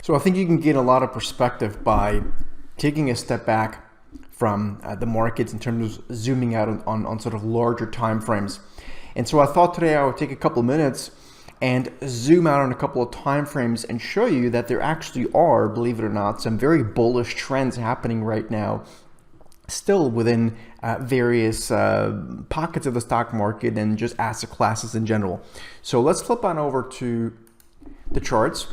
So I think you can gain a lot of perspective by taking a step back from the markets in terms of zooming out on sort of larger time frames. And so I thought today I would take a couple of minutes and zoom out on a couple of time frames and show you that there actually are, believe it or not, some very bullish trends happening right now, still within various pockets of the stock market and just asset classes in general. So let's flip on over to the charts,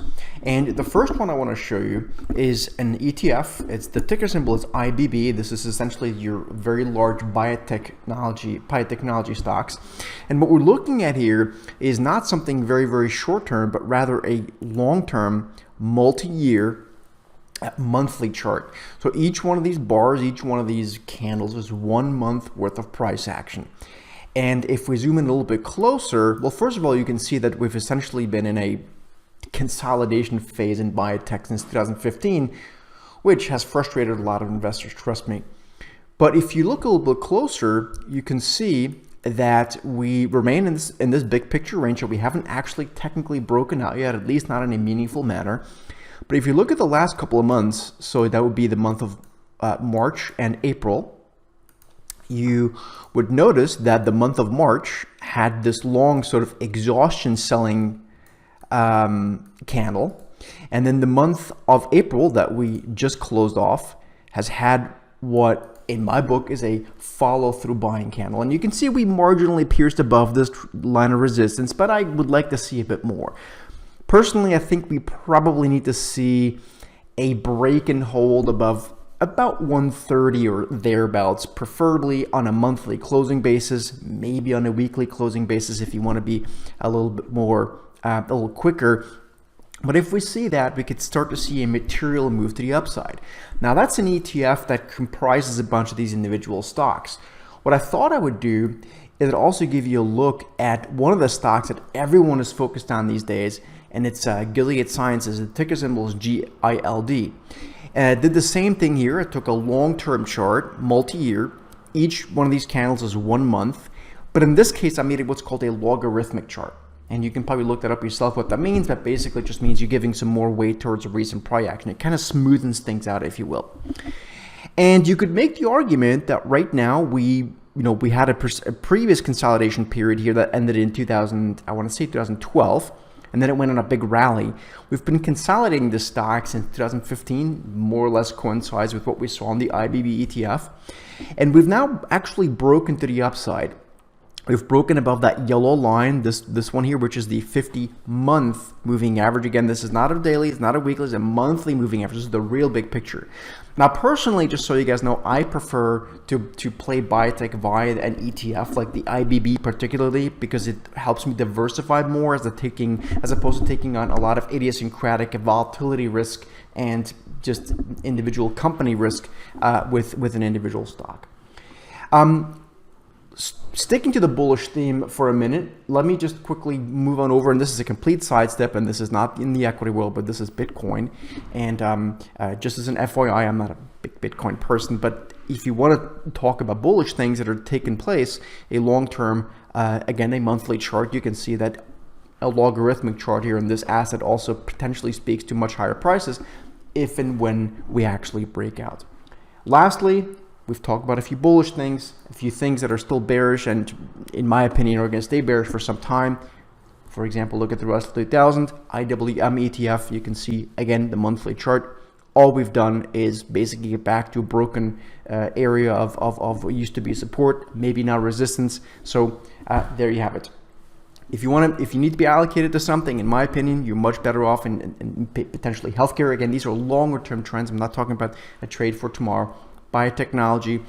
and the first one I want to show you is an ETF. It's the ticker symbol is IBB. This is essentially your very large biotechnology stocks, and what we're looking at here is not something very short term, but rather a long-term, multi-year monthly chart. So each one of these bars, each one of these candles is 1 month worth of price action. And if we zoom in a little bit closer, well, first of all, you can see that we've essentially been in a consolidation phase in biotech since 2015, which has frustrated a lot of investors, trust me. But if you look a little bit closer, you can see that we remain in this big picture range that we haven't actually technically broken out yet, at least not in a meaningful manner. But if you look at the last couple of months, so that would be the month of March and April, you would notice that the month of March had this long sort of exhaustion selling candle, and then the month of April that we just closed off has had what in my book is a follow-through buying candle, and you can see we marginally pierced above this line of resistance, but I would like to see a bit more. Personally, I think we probably need to see a break and hold above about 130 or thereabouts, preferably on a monthly closing basis, maybe on a weekly closing basis if you want to be a little bit more a little quicker. But if we see that, we could start to see a material move to the upside. Now that's an ETF that comprises a bunch of these individual stocks. What I thought I would do is also give you a look at one of the stocks that everyone is focused on these days, and it's Gilead Sciences. The ticker symbol is GILD. And I did the same thing here. I took a long-term chart, multi-year. Each one of these candles is 1 month, but in this case I made it what's called a logarithmic chart. And you can probably look that up yourself what that means, but basically it just means you're giving some more weight towards a recent price action. It kind of smoothens things out, if you will. And you could make the argument that right now we had a previous consolidation period here that ended in 2012, and then it went on a big rally. We've been consolidating this stock since 2015, more or less coincides with what we saw on the IBB ETF. And we've now actually broken to the upside. We've broken above that yellow line, this one here, which is the 50-month moving average. Again, this is not a daily, it's not a weekly, it's a monthly moving average. This is the real big picture. Now, personally, just so you guys know, I prefer to play biotech via an ETF like the IBB particularly, because it helps me diversify more as opposed to taking on a lot of idiosyncratic volatility risk and just individual company risk with an individual stock. Sticking to the bullish theme for a minute, let me just quickly move on over, and this is a complete sidestep, and this is not in the equity world, but this is Bitcoin. And just as an FYI, I'm not a big Bitcoin person, but if you want to talk about bullish things that are taking place, a long-term, again, a monthly chart, you can see that a logarithmic chart here in this asset also potentially speaks to much higher prices if and when we actually break out. Lastly, we've talked about a few bullish things, a few things that are still bearish and, in my opinion, are going to stay bearish for some time. For example, look at the Russell 2000, IWM ETF. You can see, again, the monthly chart. All we've done is basically get back to a broken area of what used to be support, maybe now resistance. So there you have it. If you need to be allocated to something, in my opinion, you're much better off in potentially healthcare. Again, these are longer-term trends. I'm not talking about a trade for tomorrow. Biotechnology,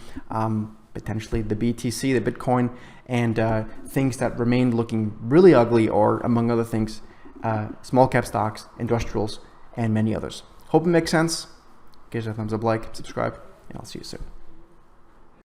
potentially the BTC, the Bitcoin, and things that remain looking really ugly, or among other things, small cap stocks, industrials, and many others. Hope it makes sense. Give us a thumbs up, like, subscribe, and I'll see you soon.